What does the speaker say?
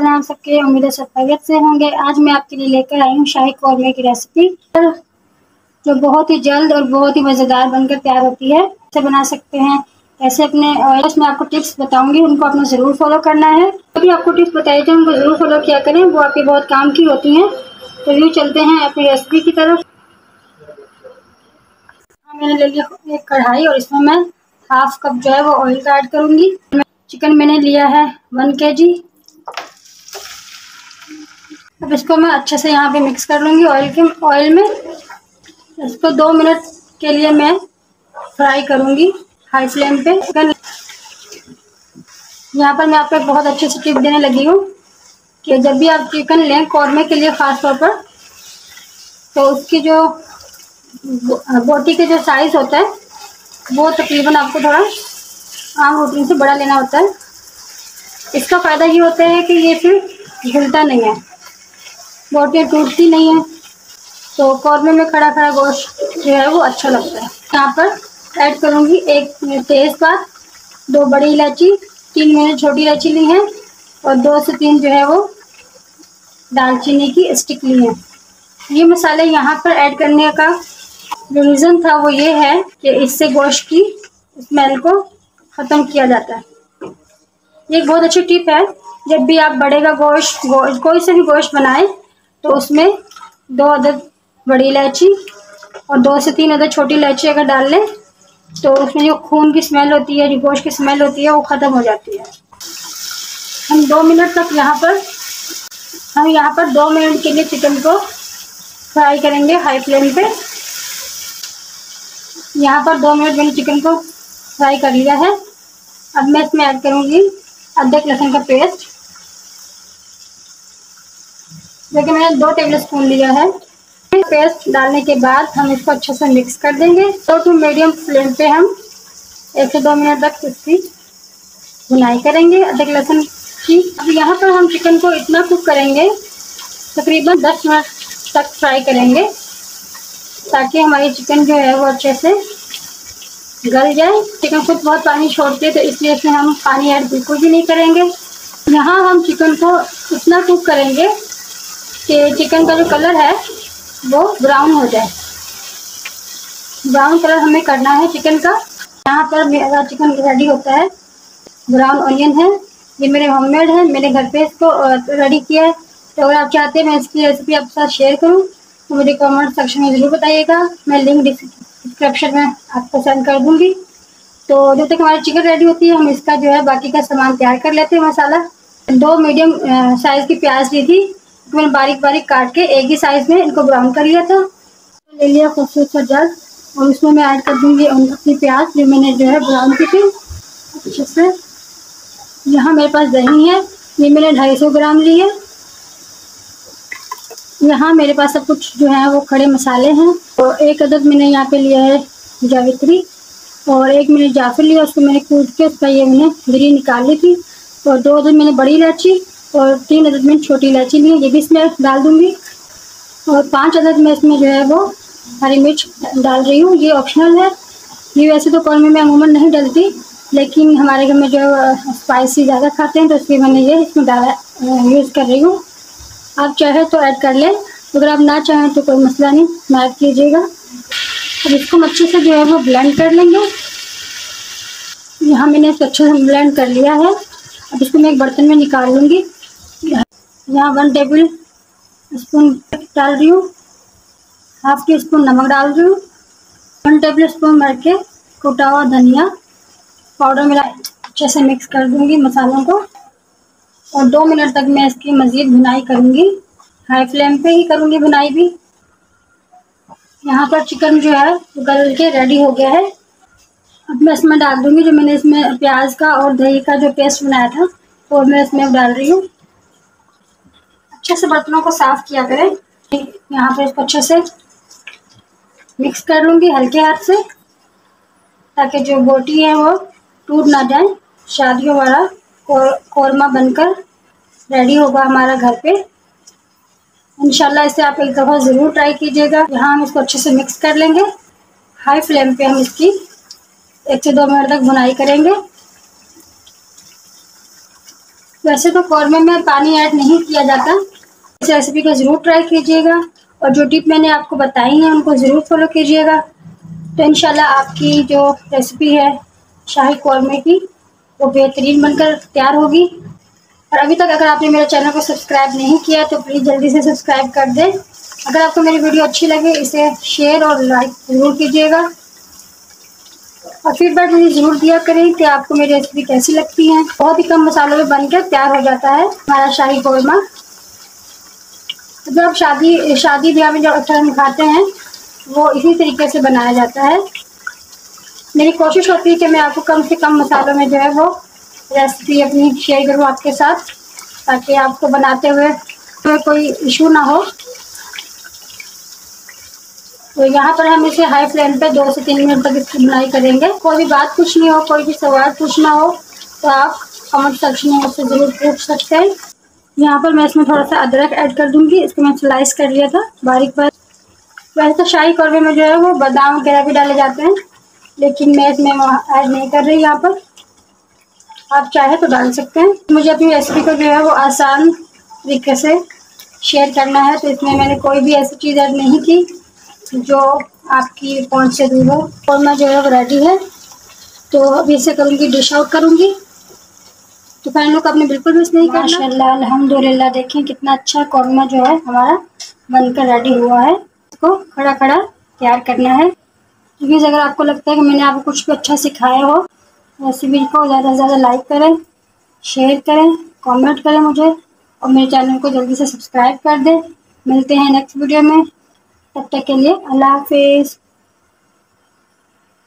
हैं आप सबके। उम्मीद है सब खैरियत से होंगे। आज मैं आपके लिए लेकर आई हूँ शाही कौरमे की रेसिपी, जो बहुत ही जल्द और बहुत ही मज़ेदार बनकर तैयार होती है। कैसे बना सकते हैं, कैसे अपने मैं आपको टिप्स बताऊंगी, उनको आपने ज़रूर फॉलो करना है। अभी आपको टिप्स बताई जाए उनको ज़रूर फॉलो किया करें, वो आपके बहुत काम की होती हैं। तो यूँ चलते हैं अपनी रेसिपी की तरफ। मैंने ले लिया एक कढ़ाई और इसमें मैं हाफ कप जो है वो ऑयल का ऐड करूँगी। चिकन मैंने लिया है 1 kg। अब इसको मैं अच्छे से यहाँ पे मिक्स कर लूँगी ऑयल में। इसको 2 मिनट के लिए मैं फ्राई करूँगी हाई फ्लेम पे। यहाँ पर मैं आपको एक बहुत अच्छी सी टिप देने लगी हूँ कि जब भी आप चिकन लें कौरमे के लिए ख़ास तौर पर, तो उसकी जो बोटी के जो साइज़ होता है वो तकरीबन आपको थोड़ा आम रोटी से बड़ा लेना होता है। इसका फ़ायदा ये होता है कि ये फिर घुलता नहीं है, बोटियाँ टूटती नहीं है, तो कौरमे में खड़ा खड़ा गोश्त जो है वो अच्छा लगता है। यहाँ पर ऐड करूँगी 1 तेज़पात, 2 बड़ी इलायची, 3 मैंने छोटी इलायची ली है और 2 से 3 जो है वो दालचीनी की स्टिक ली है। ये मसाले यहाँ पर ऐड करने का जो रीज़न था वो ये है कि इससे गोश्त की स्मेल को ख़त्म किया जाता है। ये एक बहुत अच्छी टिप है। जब भी आप बड़े का गोश्त कोई से भी गोश्त बनाएं तो उसमें 2 अदद बड़ी इलायची और 2 से 3 अदद छोटी इलायची अगर डाल लें तो उसमें जो खून की स्मेल होती है, जो गोश्त की स्मेल होती है, वो ख़त्म हो जाती है। हम 2 मिनट तक यहाँ पर 2 मिनट के लिए चिकन को फ्राई करेंगे हाई फ्लेम पे। यहाँ पर 2 मिनट मैंने चिकन को फ्राई कर लिया है। अब मैं इसमें ऐड करूँगी अदरक लहसुन का पेस्ट, जो कि मैंने 2 टेबल स्पून लिया है। पेस्ट डालने के बाद हम इसको अच्छे से मिक्स कर देंगे। लो टू मीडियम फ्लेम पे हम 1 से 2 मिनट तक इसकी भुनाई करेंगे अदरक लहसुन की। अब यहाँ पर हम चिकन को इतना कुक करेंगे, तकरीबन 10 मिनट तक फ्राई करेंगे, ताकि हमारी चिकन जो है वो अच्छे से गल जाए। चिकन खुद बहुत पानी छोड़ती है, तो इसलिए इसमें हम पानी ऐड बिल्कुल भी नहीं करेंगे। यहाँ हम चिकन को इतना कुक करेंगे कि चिकन का जो कलर है वो ब्राउन हो जाए। ब्राउन कलर हमें करना है चिकन का। यहाँ पर मेरा चिकन रेडी होता है। ब्राउन ऑनियन है, ये मेरे होममेड है, मैंने घर पे इसको रेडी किया है। तो अगर आप चाहते हैं मैं इसकी रेसिपी आपके साथ शेयर करूँ तो मुझे कमेंट सेक्शन में ज़रूर बताइएगा। मैं लिंक डिस्क्रिप्शन में आपको सेंड कर दूँगी। तो जब तक हमारी चिकन रेडी होती है हम इसका जो है बाकी का सामान तैयार कर लेते हैं। मसाला 2 मीडियम साइज़ की प्याज ली थी, तो मैंने बारीक बारीक काट के एक ही साइज़ में इनको ब्राउन कर लिया था। ले लिया खूबसूरत सा जग और उसमें मैं ऐड कर दूँगी अपनी प्याज जो मैंने जो है ब्राउन की थी अच्छे से। यहाँ मेरे पास दही है, ये मैंने 250 ग्राम ली है। यहाँ मेरे पास सब कुछ जो है वो खड़े मसाले हैं। तो 1 अदद मैंने यहाँ पे लिया है जावित्री और 1 मैंने जाफर लिया, उसको मैंने कूट के उसका ये मैंने गिरी निकाल ली थी। और 2 अदद मैंने बड़ी इलायची और 3 अदद मैंने छोटी इलायची ली है, ये भी इसमें डाल दूँगी। और 5 अदद मैं इसमें जो है वो हरी मिर्च डाल रही हूँ, ये ऑप्शनल है। ये वैसे तो कौरमे में अमूमन नहीं डलती, लेकिन हमारे घर में जो है स्पाइसी ज़्यादा खाते हैं, तो इसलिए मैंने ये इसमें डाला यूज़ कर रही हूँ। आप चाहे तो ऐड कर लें, अगर आप ना चाहें तो कोई मसला नहीं, ना ऐड कीजिएगा। अब इसको अच्छे से जो है वो ब्लेंड कर लेंगे। यहाँ मैंने इसको अच्छे से ब्लेंड कर लिया है। अब इसको मैं एक बर्तन में निकाल लूँगी। यहाँ 1 टेबल स्पून डाल रही हूँ, हाफ टी स्पून नमक डाल रही हूँ, 1 टेबल स्पून भर के कुटा हुआ धनिया पाउडर मेरा अच्छे से मिक्स कर दूँगी मसालों को। और 2 मिनट तक मैं इसकी मज़ीद भुनाई करूँगी, हाई फ्लेम पे ही करूँगी भुनाई भी। यहाँ पर चिकन जो है गल के रेडी हो गया है। अब मैं इसमें डाल दूँगी जो मैंने इसमें प्याज का और दही का जो पेस्ट बनाया था वो मैं इसमें डाल रही हूँ। अच्छे से बर्तनों को साफ़ किया करें। यहाँ पे इसको अच्छे से मिक्स कर लूँगी हल्के हाथ से, ताकि जो बोटी है वो टूट ना जाए। शादियों वाला कौरमा बनकर रेडी होगा हमारा घर पे। इंशाल्लाह इसे आप एक दफ़ा ज़रूर ट्राई कीजिएगा। यहाँ हम इसको अच्छे से मिक्स कर लेंगे। हाई फ्लेम पे हम इसकी 1 से 2 मिनट तक भुनाई करेंगे। वैसे तो कौरमे में पानी ऐड नहीं किया जाता। इस रेसिपी को ज़रूर ट्राई कीजिएगा और जो टिप मैंने आपको बताई है उनको ज़रूर फॉलो कीजिएगा। तो इंशाल्लाह आपकी जो रेसिपी है शाही कौरमे की वो बेहतरीन बनकर तैयार होगी। और अभी तक अगर आपने मेरे चैनल को सब्सक्राइब नहीं किया तो प्लीज़ जल्दी से सब्सक्राइब कर दें। अगर आपको मेरी वीडियो अच्छी लगे इसे शेयर और लाइक ज़रूर कीजिएगा और फीडबैक मुझे ज़रूर दिया करें कि आपको मेरी रेसिपी कैसी लगती है। बहुत ही कम मसालों में बनकर तैयार हो जाता है हमारा शाही कौरमा। जब शादी ब्याह में जो अक्सर हम खाते हैं वो इसी तरीके से बनाया जाता है। मेरी कोशिश होती है कि मैं आपको कम से कम मसालों में जो है वो रेसिपी अपनी शेयर करूँ आपके साथ, ताकि आपको बनाते हुए कोई इशू ना हो। तो यहाँ पर हम इसे हाई फ्लेम पे 2 से 3 मिनट तक इसकी बुनाई करेंगे। कोई भी बात पूछनी हो, कोई भी सवाल पूछना हो तो आप कमेंट सेक्शन में मुझसे ज़रूर पूछ सकते हैं। यहाँ पर मैं इसमें थोड़ा सा अदरक ऐड कर दूँगी। इसको मैं स्लाइस कर लिया था बारीक बारीक। वैसे तो शाही कौरमे में जो है वो बादाम वगैरह भी डाले जाते हैं, लेकिन मैं इसमें ऐड नहीं कर रही। यहाँ पर आप चाहे तो डाल सकते हैं। मुझे अपनी रेसिपी को जो है वो आसान तरीके से शेयर करना है, तो इसमें मैंने कोई भी ऐसी चीज़ ऐड नहीं की जो आपकी पहुंच से दूर हो। कौरमा जो है वो रेडी है। तो अभी इसे करूँगी, डिश आउट करूँगी। तो फैन को आपने बिल्कुल मिस नहीं करना। माशाल्लाह अल्हम्दुलिल्लाह, देखें कितना अच्छा कौरमा जो है हमारा बनकर रेडी हुआ है। इसको खड़ा खड़ा तैयार करना है। प्लीज़ अगर आपको लगता है कि मैंने आपको कुछ भी अच्छा सिखाया हो, रेसिपी को ज़्यादा से ज़्यादा लाइक करें, शेयर करें, कमेंट करें मुझे और मेरे चैनल को जल्दी से सब्सक्राइब कर दें। मिलते हैं नेक्स्ट वीडियो में, तब तक के लिए अल्लाह हाफिज़।